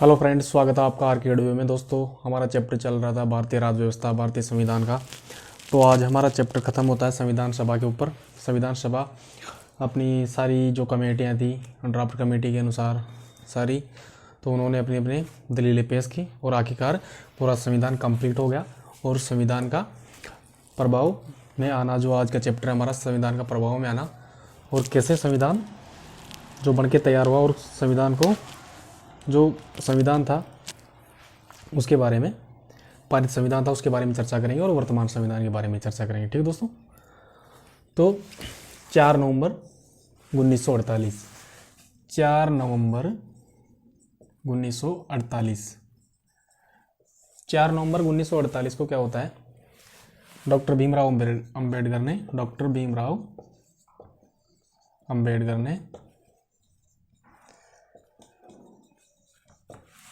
Hello friends, स्वागत है आपका आर के वीडियो में। दोस्तों, हमारा चैप्टर चल रहा था भारतीय राज्य व्यवस्था, भारतीय संविधान का। तो आज हमारा चैप्टर ख़त्म होता है संविधान सभा के ऊपर। संविधान सभा अपनी सारी जो कमेटियाँ थी ड्राफ्ट कमेटी के अनुसार सारी, तो उन्होंने अपनी अपनी दलीलें पेश की और आखिरकार पूरा संविधान कंप्लीट हो गया। और संविधान का प्रभाव में आना, जो आज का चैप्टर है हमारा, संविधान का प्रभाव में आना और कैसे संविधान जो बन के तैयार हुआ और संविधान को जो संविधान था उसके बारे में, पारित संविधान था उसके बारे में चर्चा करेंगे और वर्तमान संविधान के बारे में चर्चा करेंगे। ठीक है दोस्तों। तो 4 नवंबर 1948, 4 नवंबर 1948, 4 नवंबर 1948 को क्या होता है, डॉक्टर भीमराव अंबेडकर ने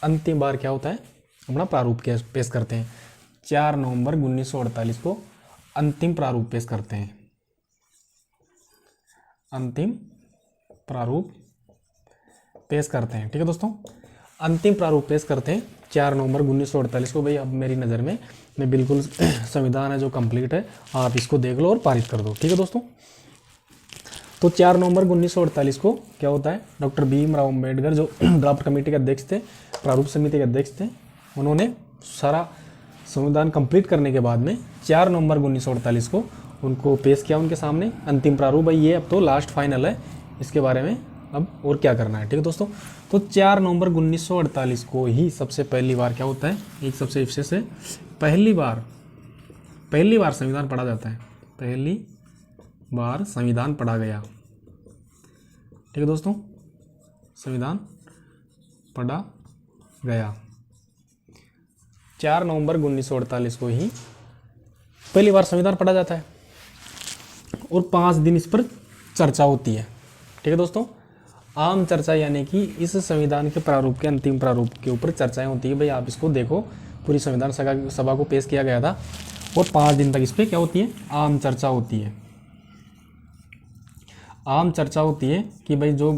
अंतिम बार क्या होता है अपना प्रारूप पेश करते हैं। 4 नवंबर 1948 को अंतिम प्रारूप पेश करते हैं। अंतिम प्रारूप पेश करते हैं। ठीक है दोस्तों, अंतिम प्रारूप पेश करते हैं 4 नवंबर 1948 को। भाई अब मेरी नज़र में बिल्कुल संविधान है जो कंप्लीट है, आप इसको देख लो और पारित कर दो। ठीक है दोस्तों। तो 4 नवंबर 1948 को क्या होता है, डॉक्टर भीमराव अंबेडकर जो ड्राफ्ट कमेटी के अध्यक्ष थे, प्रारूप समिति के अध्यक्ष थे, उन्होंने सारा संविधान कंप्लीट करने के बाद में 4 नवंबर 1948 को उनको पेश किया उनके सामने अंतिम प्रारूप। भाई ये अब तो लास्ट फाइनल है, इसके बारे में अब और क्या करना है। ठीक है दोस्तों। तो 4 नवंबर 1948 को ही सबसे पहली बार क्या होता है, एक सबसे विशेष है, पहली बार संविधान पढ़ा जाता है। पहली बार संविधान पढ़ा गया। ठीक है दोस्तों, संविधान पढ़ा गया 4 नवंबर 1948 को ही पहली बार संविधान पढ़ा जाता है और 5 दिन इस पर चर्चा होती है। ठीक है दोस्तों, आम चर्चा यानी कि इस संविधान के प्रारूप के अंतिम प्रारूप के ऊपर चर्चाएं होती है। भाई आप इसको देखो, पूरी संविधान सभा को पेश किया गया था और 5 दिन तक इस पर क्या होती है, आम चर्चा होती है। आम चर्चा होती है कि भाई जो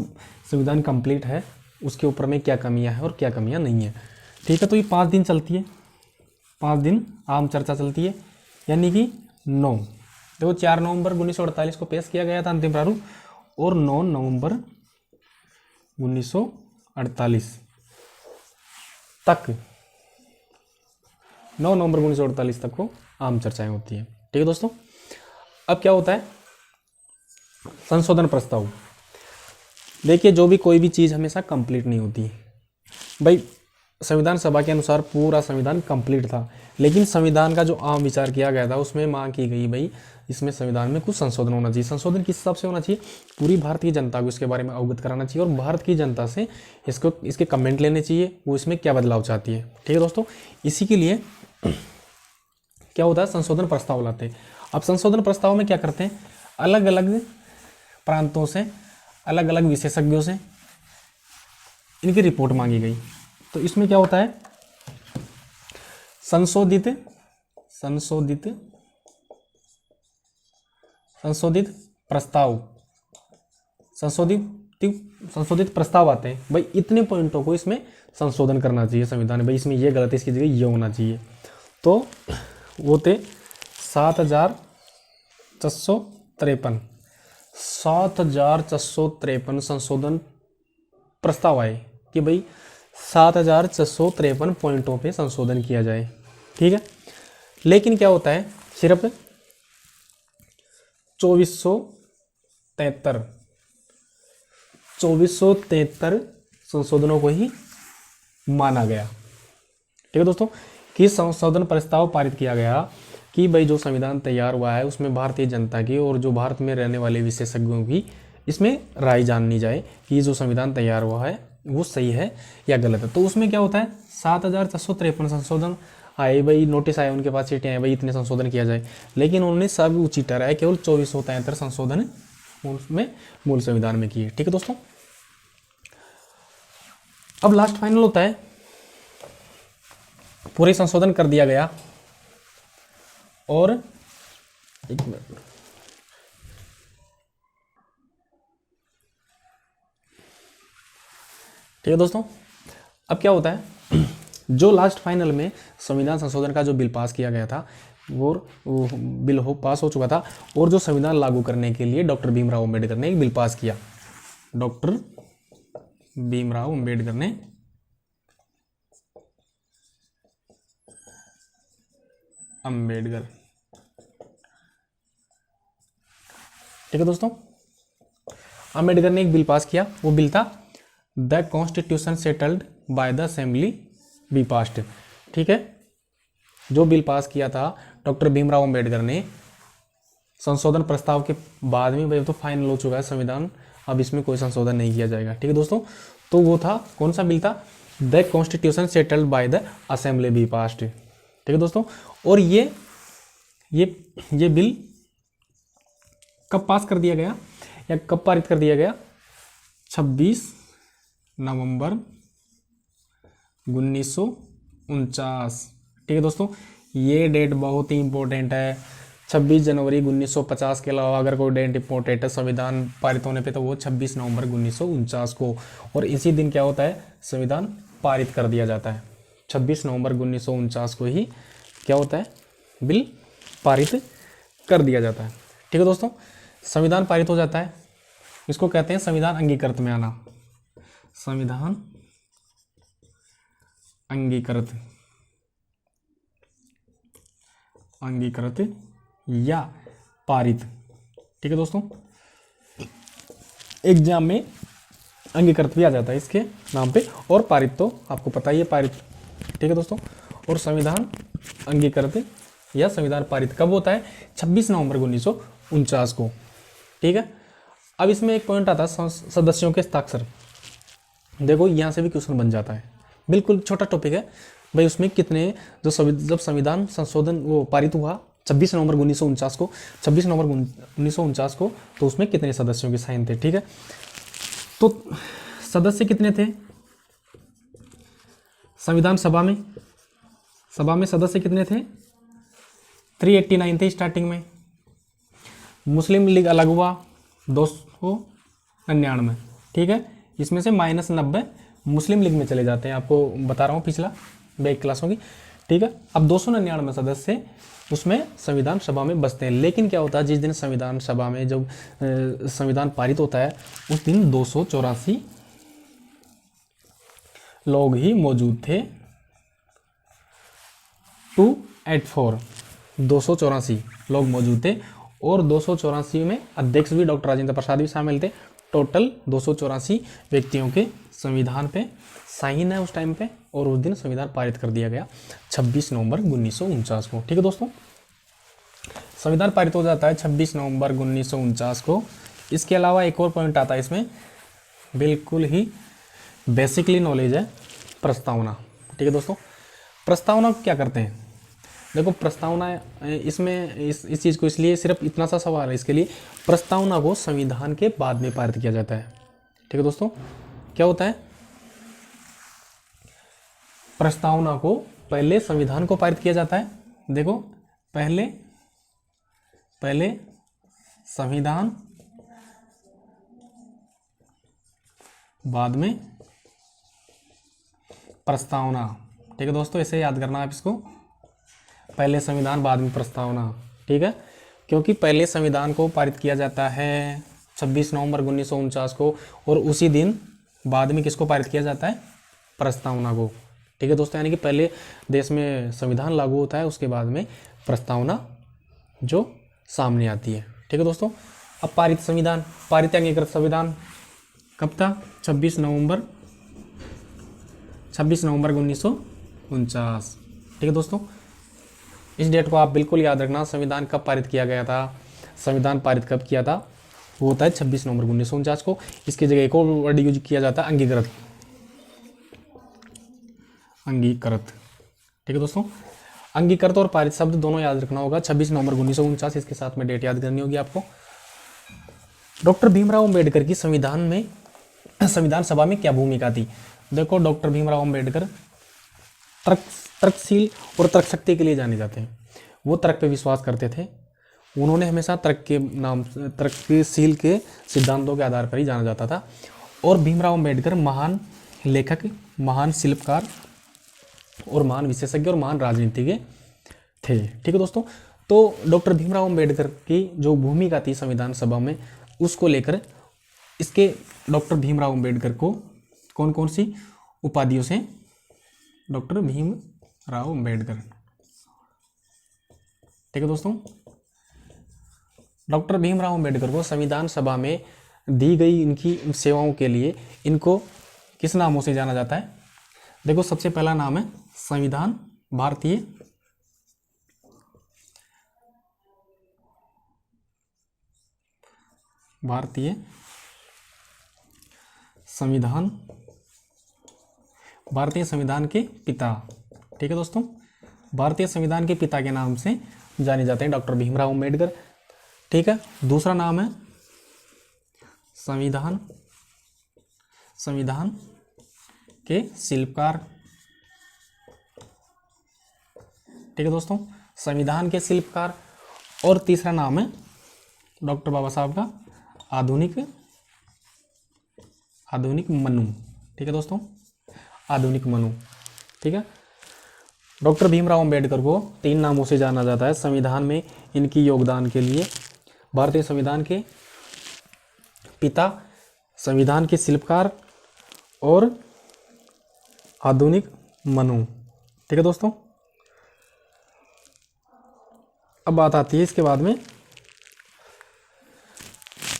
संविधान कंप्लीट है उसके ऊपर में क्या कमियां हैं और क्या कमियां नहीं है। ठीक है, तो ये 5 दिन चलती है, 5 दिन आम चर्चा चलती है, यानी कि 9, देखो 4 नवंबर 1948 को पेश किया गया था अंतिम प्रारूप और 9 नवंबर 1948 तक, 9 नवंबर 1948 तक को आम चर्चाएं होती हैं। ठीक है दोस्तों। अब क्या होता है, संशोधन प्रस्ताव। देखिए, जो भी कोई भी चीज़ हमेशा कंप्लीट नहीं होती। भाई संविधान सभा के अनुसार पूरा संविधान कंप्लीट था, लेकिन संविधान का जो आम विचार किया गया था उसमें मांग की गई भाई इसमें संविधान में कुछ संशोधन होना चाहिए। संशोधन किस हिसाब से होना चाहिए, पूरी भारतीय जनता को इसके बारे में अवगत कराना चाहिए और भारत की जनता से इसके कमेंट लेने चाहिए, वो इसमें क्या बदलाव चाहती है। ठीक है दोस्तों, इसी के लिए क्या होता है, संशोधन प्रस्ताव लाते हैं। अब संशोधन प्रस्ताव में क्या करते हैं, अलग अलग प्रांतों से, अलग अलग विशेषज्ञों से इनकी रिपोर्ट मांगी गई। तो इसमें क्या होता है, संशोधित प्रस्ताव आते हैं। भाई इतने पॉइंटों को इसमें संशोधन करना चाहिए संविधान में, भाई इसमें ये गलत है, इसकी जगह ये होना चाहिए। तो वो थे 7,453 संशोधन प्रस्ताव आए कि भाई 7,453 पॉइंटों पे संशोधन किया जाए। ठीक है, लेकिन क्या होता है, सिर्फ 2473 संशोधनों को ही माना गया। ठीक है दोस्तों, कि संशोधन प्रस्ताव पारित किया गया कि भाई जो संविधान तैयार हुआ है उसमें भारतीय जनता की और जो भारत में रहने वाले विशेषज्ञों की इसमें राय जाननी जाए कि जो संविधान तैयार हुआ है वो सही है या गलत है। तो उसमें क्या होता है, 7,453 संशोधन आए, भाई नोटिस आए उनके पास, चिट्ठियाँ आए, भाई इतने संशोधन किया जाए, लेकिन उन्होंने सब ऊँची ठहराया, केवल 2473 संशोधन उसमें मूल संविधान में किए। ठीक है दोस्तों। अब लास्ट फाइनल होता है, पूरे संशोधन कर दिया गया और एक मिनट, ठीक है दोस्तों, अब क्या होता है, जो लास्ट फाइनल में संविधान संशोधन का जो बिल पास किया गया था वो बिल पास हो चुका था, और जो संविधान लागू करने के लिए डॉक्टर भीमराव अंबेडकर ने एक बिल पास किया। डॉक्टर भीमराव अंबेडकर ने ठीक है दोस्तों, अंबेडकर ने एक बिल पास किया। वो बिल था the constitution settled by the assembly be passed. ठीक है, जो बिल पास किया था डॉक्टर भीमराव अंबेडकर ने संशोधन प्रस्ताव के बाद में, भाई तो फाइनल हो चुका है संविधान, अब इसमें कोई संशोधन नहीं किया जाएगा। ठीक है दोस्तों, तो वो था कौन सा बिल था, the constitution settled by the assembly be passed. ठीक है दोस्तों, और ये बिल कब पास कर दिया गया या कब पारित कर दिया गया, 26 नवंबर 1949। ठीक है दोस्तों, ये डेट बहुत ही इंपॉर्टेंट है। 26 जनवरी 1950 के अलावा अगर कोई डेट इंपॉर्टेंट है संविधान पारित होने पे, तो वो 26 नवंबर 1949 को, और इसी दिन क्या होता है, संविधान पारित कर दिया जाता है। 26 नवंबर 1949 को ही क्या होता है, बिल पारित कर दिया जाता है। ठीक है दोस्तों, संविधान पारित हो जाता है, इसको कहते हैं संविधान अंगीकृत में आना। संविधान अंगीकृत या पारित। ठीक है दोस्तों, एग्जाम में अंगीकृत भी आ जाता है इसके नाम पे, और पारित तो आपको पता ही है, पारित। ठीक है दोस्तों, और संविधान अंगीकृत या संविधान पारित कब होता है, 26 नवंबर 1949 को। ठीक है, अब इसमें एक पॉइंट आता है सदस्यों के हस्ताक्षर। देखो यहाँ से भी क्वेश्चन बन जाता है, बिल्कुल छोटा टॉपिक है भाई, उसमें कितने जब संविधान संशोधन वो पारित हुआ 26 नवंबर 1949 को, 26 नवंबर 1949 को, तो उसमें कितने सदस्यों के साइन थे। ठीक है, तो सदस्य कितने थे संविधान सभा में सदस्य कितने थे, 389 थे स्टार्टिंग में। मुस्लिम लीग अलग हुआ 299। ठीक है, इसमें से -90 मुस्लिम लीग में चले जाते हैं, आपको बता रहा हूँ पिछला बैक क्लासों की। ठीक है, अब 299 सदस्य उसमें संविधान सभा में बसते हैं, लेकिन क्या होता है, जिस दिन संविधान सभा में जब संविधान पारित होता है उस दिन 284 लोग ही मौजूद थे। 284 284 लोग मौजूद थे, और 284 में अध्यक्ष भी डॉक्टर राजेंद्र प्रसाद भी शामिल थे। टोटल 284 व्यक्तियों के संविधान पे साइन है उस टाइम पे, और उस दिन संविधान पारित कर दिया गया 26 नवंबर 1949 को। ठीक है दोस्तों, संविधान पारित हो जाता है 26 नवंबर 1949 को। इसके अलावा एक और पॉइंट आता है इसमें, बिल्कुल ही बेसिकली नॉलेज है, प्रस्तावना। ठीक है दोस्तों, प्रस्तावना क्या करते हैं, देखो प्रस्तावना इसमें इस चीज़ को, इसलिए सिर्फ इतना सा सवाल है इसके लिए, प्रस्तावना को संविधान के बाद में पारित किया जाता है। ठीक है दोस्तों, क्या होता है, प्रस्तावना को पहले संविधान को पारित किया जाता है। देखो पहले संविधान, बाद में प्रस्तावना। ठीक है दोस्तों, ऐसे याद करना आप इसको, पहले संविधान बाद में प्रस्तावना। ठीक है, क्योंकि पहले संविधान को पारित किया जाता है 26 नवंबर 1949 को, और उसी दिन बाद में किसको पारित किया जाता है, प्रस्तावना को। ठीक है दोस्तों, यानी कि पहले देश में संविधान लागू होता है, उसके बाद में प्रस्तावना जो सामने आती है। ठीक है दोस्तों, अब पारित संविधान, पारित अंगीकृत संविधान कब था, 26 नवंबर 1949। ठीक है दोस्तों, इस डेट को आप बिल्कुल याद रखना। संविधान कब पारित किया गया था, संविधान पारित कब किया था, वो होता है 26 नवंबर 1949 को। इसकी जगह एक और वर्ड यूज किया जाता है, अंगीकृत। ठीक है दोस्तों, अंगीकृत और पारित शब्द दोनों याद रखना होगा। 26 नवंबर 1949, इसके साथ में डेट याद करनी होगी आपको। डॉक्टर भीमराव अंबेडकर की संविधान सभा में क्या भूमिका थी, देखो डॉक्टर भीमराव अंबेडकर तर्कशील और तर्कशक्ति के लिए जाने जाते हैं। वो तर्क पे विश्वास करते थे, उन्होंने हमेशा तर्कशील के सिद्धांतों के आधार पर ही जाना जाता था। और भीमराव अंबेडकर महान लेखक, महान शिल्पकार और महान विशेषज्ञ और महान राजनीतिज्ञ थे। ठीक है दोस्तों, तो डॉक्टर भीमराव अंबेडकर की जो भूमिका थी संविधान सभा में, उसको लेकर इसके डॉक्टर भीमराव अंबेडकर को कौन कौन सी उपाधियों से डॉक्टर भीमराव अंबेडकर, ठीक है दोस्तों, डॉक्टर भीमराव अंबेडकर को संविधान सभा में दी गई इनकी सेवाओं के लिए इनको किस नामों से जाना जाता है? देखो, सबसे पहला नाम है संविधान भारतीय संविधान, भारतीय संविधान के पिता। ठीक है दोस्तों, भारतीय संविधान के पिता के नाम से जाने जाते हैं डॉक्टर भीमराव अंबेडकर। ठीक है, दूसरा नाम है संविधान के शिल्पकार। ठीक है दोस्तों, संविधान के शिल्पकार। और तीसरा नाम है डॉक्टर बाबा साहब का आधुनिक मनु। ठीक है दोस्तों, आधुनिक मनु। ठीक है, डॉक्टर भीमराव अंबेडकर को 3 नामों से जाना जाता है संविधान में इनकी योगदान के लिए: भारतीय संविधान के पिता, संविधान के शिल्पकार और आधुनिक मनु। ठीक है दोस्तों, अब बात आती है इसके बाद में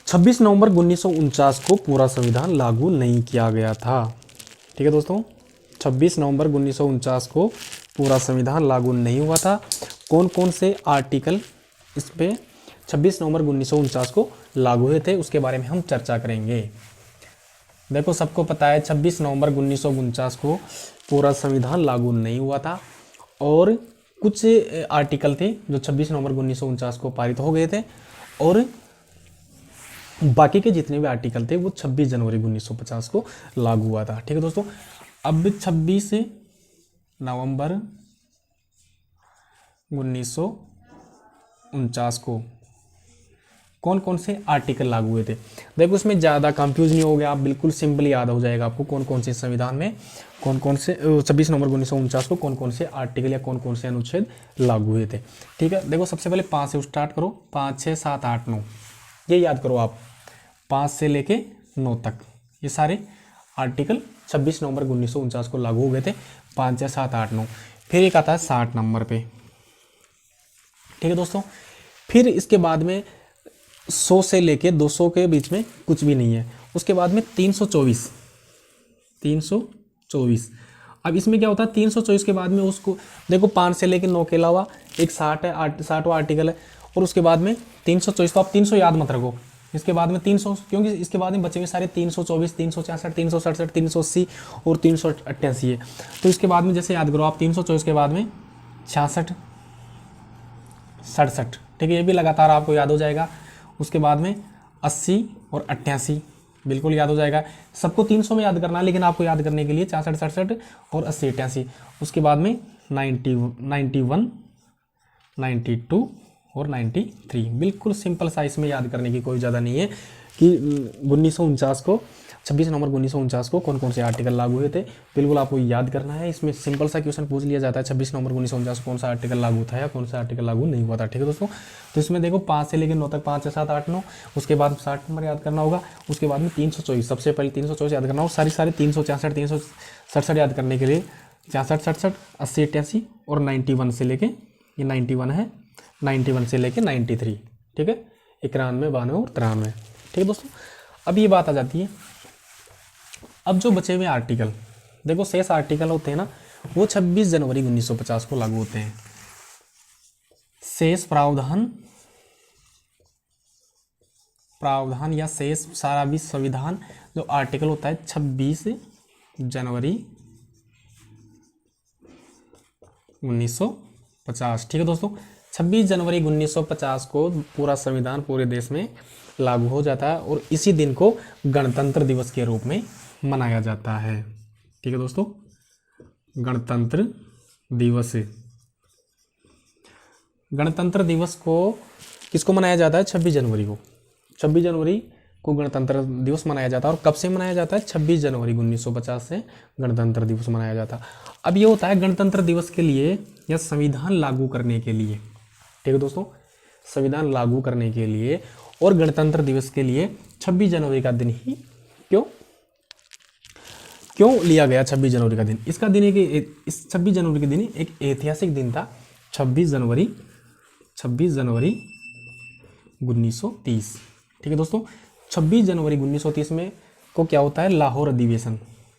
26 नवंबर 1949 को पूरा संविधान लागू नहीं किया गया था। ठीक है दोस्तों, 26 नवंबर 1949 को पूरा संविधान लागू नहीं हुआ था। कौन कौन से आर्टिकल इस पे 26 नवंबर 1949 को लागू हुए थे, उसके बारे में हम चर्चा करेंगे। देखो, सबको पता है 26 नवंबर 1949 को पूरा संविधान लागू नहीं हुआ था और कुछ आर्टिकल थे जो 26 नवंबर 1949 को पारित हो गए थे और बाकी के जितने भी आर्टिकल थे वो 26 जनवरी 1950 को लागू हुआ था। ठीक है दोस्तों, अब 26 नवंबर 1949 को कौन कौन से आर्टिकल लागू हुए थे? देखो, इसमें ज़्यादा कंफ्यूज नहीं हो गया, आप बिल्कुल सिंपल याद हो जाएगा आपको कौन कौन से संविधान में कौन कौन से 26 नवंबर 1949 को कौन कौन से आर्टिकल या कौन कौन से अनुच्छेद लागू हुए थे। ठीक है, देखो, सबसे पहले 5 से स्टार्ट करो, 5, 6, 7, 8, 9, ये याद करो आप, 5 से लेके 9 तक ये सारे आर्टिकल 26 नवंबर 1949 को लागू हो गए थे। 5, 6, 7, 8, 9। फिर एक आता है 60 नंबर पे। ठीक है दोस्तों, फिर इसके बाद में 100 से लेके 200 के बीच में कुछ भी नहीं है। उसके बाद में 324। अब इसमें क्या होता है, 324 के बाद में उसको देखो 5 से लेके 9 के अलावा एक 60वां आर्टिकल है और उसके बाद में 324। तो आप 300 याद मत रखो, इसके बाद में 300, क्योंकि इसके बाद में बचे हुए सारे 324, 366, 367, 380 और 388 है। तो इसके बाद में जैसे याद करो आप 324 के बाद में 66, 67। ठीक है, ये भी लगातार आपको याद हो जाएगा। उसके बाद में 80 और 88 बिल्कुल याद हो जाएगा। सबको 300 में याद करना है, लेकिन आपको याद करने के लिए 66, 67 और 80, 88। उसके बाद में 91, 92 और 93। बिल्कुल सिंपल सा, इसमें याद करने की कोई ज़्यादा नहीं है कि 1949 को 26 नवंबर 1949 को कौन कौन से आर्टिकल लागू हुए थे, बिल्कुल आपको याद करना है। इसमें सिंपल सा क्वेश्चन पूछ लिया जाता है 26 नवंबर 1949 को कौन सा आर्टिकल लागू था या कौन सा आर्टिकल लागू नहीं हुआ था। ठीक है दोस्तों, तो इसमें देखो 5 से लेकर 9 तक, 5, 6, 7, 8, 9। उसके बाद 60 नंबर याद करना होगा। उसके बाद में 324, सबसे पहले 324 याद करना होगा। सारे 366, 367 याद करने के लिए 66, 67, 80, 88 और 91 से लेके, ये 91 है, 91 से लेके 93। ठीक है, 91, 92 और 93। ठीक है दोस्तों, अब ये बात आ जाती है, अब जो बचे हुए आर्टिकल, देखो शेष आर्टिकल होते हैं ना, वो 26 जनवरी 1950 को लागू होते हैं। शेष प्रावधान या शेष सारा भी संविधान जो आर्टिकल होता है 26 जनवरी 1950। ठीक है दोस्तों, 26 जनवरी 1950 को पूरा संविधान पूरे देश में लागू हो जाता है और इसी दिन को गणतंत्र दिवस के रूप में मनाया जाता है। ठीक है दोस्तों, गणतंत्र दिवस को किसको मनाया जाता है? 26 जनवरी को। 26 जनवरी को गणतंत्र दिवस मनाया जाता है। और कब से मनाया जाता है? 26 जनवरी 1950 से गणतंत्र दिवस मनाया जाता है। अब ये होता है गणतंत्र दिवस के लिए या संविधान लागू करने के लिए, ठीक है दोस्तों, संविधान लागू करने के लिए और गणतंत्र दिवस के लिए 26 जनवरी का दिन ही क्यों लिया गया 26 जनवरी का दिन? इसका दिन एक इस 26 जनवरी के दिन एक ऐतिहासिक दिन था। 26 जनवरी 1930, ठीक है दोस्तों। 26 जनवरी 1930 में को क्या होता है? लाहौर अधिवेशन।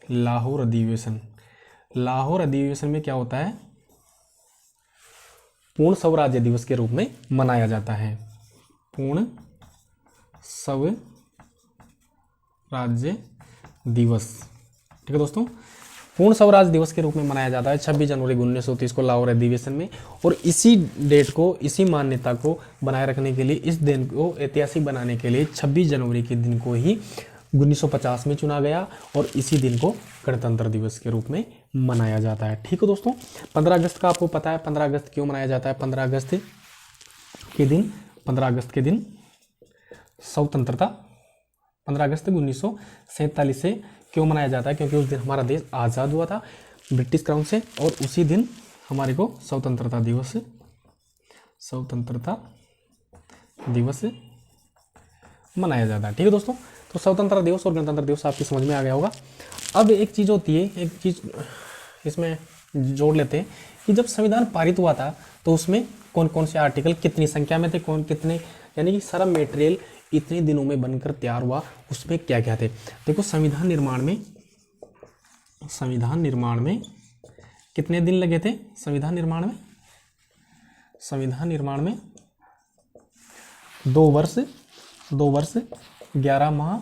लाहौर अधिवेशन में क्या होता है? पूर्ण स्वराज्य दिवस के रूप में मनाया जाता है। पूर्ण स्वराज्य दिवस, ठीक है दोस्तों, पूर्ण स्वराज दिवस के रूप में मनाया जाता है 26 जनवरी 1930 को लाहौर अधिवेशन में। और इसी डेट को, इसी मान्यता को बनाए रखने के लिए, इस दिन को ऐतिहासिक बनाने के लिए 26 जनवरी के दिन को ही 1950 में चुना गया और इसी दिन को गणतंत्र दिवस के रूप में मनाया जाता है, ठीक है दोस्तों। 15 अगस्त का आपको पता है 15 अगस्त क्यों मनाया जाता है? 15 अगस्त के दिन स्वतंत्रता, 15 अगस्त 1947 से क्यों मनाया जाता है? क्योंकि उस दिन हमारा देश आज़ाद हुआ था ब्रिटिश क्राउन से और उसी दिन हमारे को स्वतंत्रता दिवस मनाया जाता है, ठीक है दोस्तों। तो स्वतंत्रता दिवस और गणतंत्र दिवस आपकी समझ में आ गया होगा। अब एक चीज़ होती है, एक चीज़ इसमें जोड़ लेते हैं कि जब संविधान पारित हुआ था तो उसमें कौन कौन से आर्टिकल कितनी संख्या में थे, कौन कितने, यानी कि सारा मटेरियल इतने दिनों में बनकर तैयार हुआ, उसमें क्या क्या थे। देखो संविधान निर्माण में कितने दिन लगे थे? संविधान निर्माण में 2 वर्ष 11 माह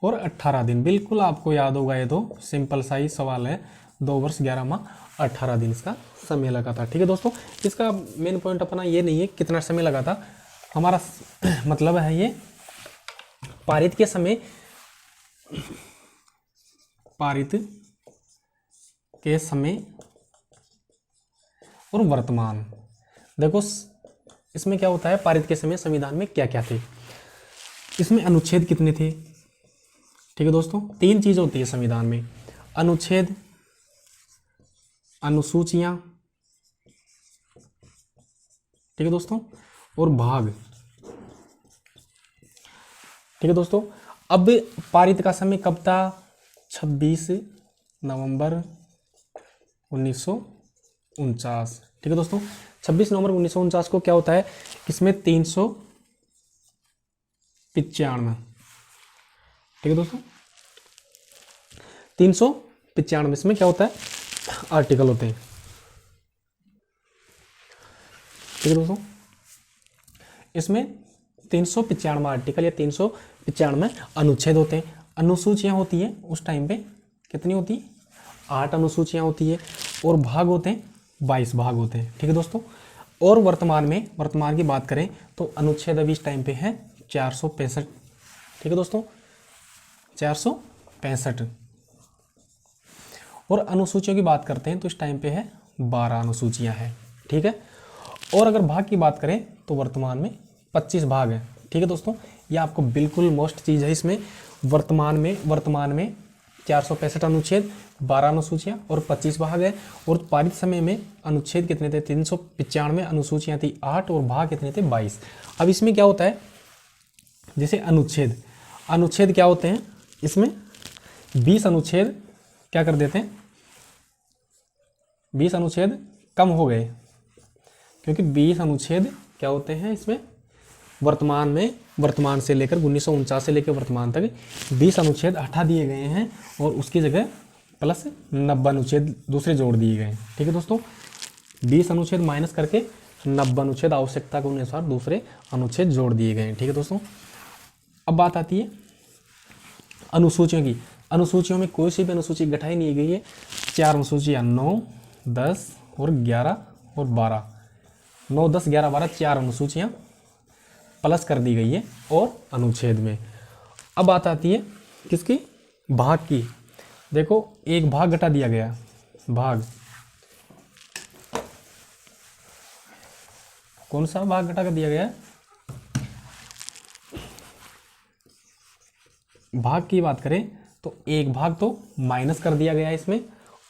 और 18 दिन। बिल्कुल आपको याद होगा, ये तो सिंपल सा ही सवाल है। 2 वर्ष 11 माह 18 दिन इसका समय लगा था, ठीक है दोस्तों। इसका मेन पॉइंट अपना ये नहीं है कितना समय लगा था, हमारा मतलब है ये पारित के समय और वर्तमान। देखो इसमें क्या होता है, पारित के समय संविधान में क्या क्या थे, इसमें अनुच्छेद कितने थे, ठीक है दोस्तों। 3 चीज होती है संविधान में, अनुच्छेद, अनुसूचियां, ठीक है दोस्तों, और भाग, ठीक है दोस्तों। अब पारित का समय कब था? 26 नवंबर 1949, ठीक है दोस्तों। 26 नवंबर 1949 को क्या होता है, इसमें 395, ठीक है दोस्तों, 395 इसमें क्या होता है, आर्टिकल होते हैं, ठीक है दोस्तों। इसमें 395 आर्टिकल या 395 अनुच्छेद होते हैं। अनुसूचियां होती है उस टाइम पे कितनी होती है? 8 अनुसूचियां होती है और भाग होते हैं 22 भाग होते हैं, ठीक है दोस्तों। और वर्तमान की बात करें तो अनुच्छेद अभी इस टाइम पे है 465, ठीक है दोस्तों, 465। और अनुसूचियों की बात करते हैं तो इस टाइम पे है 12 अनुसूचियां हैं, ठीक है। और अगर भाग की बात करें तो वर्तमान में 25 भाग हैं, ठीक है दोस्तों। ये आपको बिल्कुल मोस्ट चीज़ है इसमें। वर्तमान में 465 अनुच्छेद, 12 अनुसूचियां और 25 भाग है। और पारित समय में अनुच्छेद कितने थे? 395, अनुसूचियां थी 8 और भाग कितने थे? 22। अब इसमें क्या होता है, जैसे अनुच्छेद क्या होते हैं, इसमें 20 अनुच्छेद क्या कर देते हैं, 20 अनुच्छेद कम हो गए, क्योंकि 20 अनुच्छेद क्या होते हैं इसमें, वर्तमान से लेकर 1949 से लेकर वर्तमान तक 20 अनुच्छेद हटा दिए गए हैं और उसकी जगह प्लस 90 अनुच्छेद दूसरे जोड़ दिए गए हैं, ठीक है दोस्तों। 20 अनुच्छेद माइनस करके 90 अनुच्छेद आवश्यकता के अनुसार दूसरे अनुच्छेद जोड़ दिए गए हैं, ठीक है दोस्तों। अब बात आती है अनुसूचियों की। अनुसूचियों में कोई सी भी अनुसूची घटाई नहीं गई है। 4 अनुसूचियाँ 9, 10 और 11 और 12, 9, 10, 11, 12 4 अनुसूचियाँ प्लस कर दी गई है और अनुच्छेद में। अब बात आती है किसकी? भाग की। देखो एक भाग घटा दिया गया, भाग कौन सा भाग घटा कर दिया गया है? भाग की बात करें तो एक भाग तो माइनस कर दिया गया है इसमें,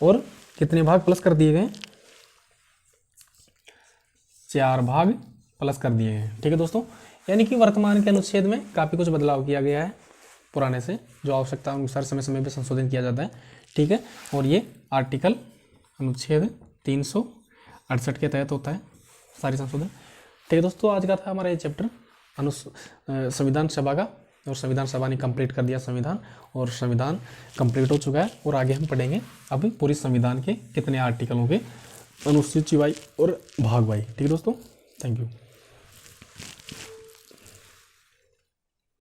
और कितने भाग प्लस कर दिए गए? 4 भाग प्लस कर दिए हैं। ठीक है दोस्तों, यानी कि वर्तमान के अनुच्छेद में काफ़ी कुछ बदलाव किया गया है पुराने से, जो आवश्यकता अनुसार समय समय पर संशोधन किया जाता है। ठीक है, और ये आर्टिकल अनुच्छेद 368 के तहत होता है सारी संशोधन। ठीक है दोस्तों, आज का था हमारा ये चैप्टर संविधान सभा का, और संविधान सभा ने कंप्लीट कर दिया संविधान, और संविधान कंप्लीट हो चुका है। और आगे हम पढ़ेंगे अभी पूरी संविधान के कितने आर्टिकलों के अनुसूची वाई और भाग वाई। ठीक है दोस्तों, थैंक यू।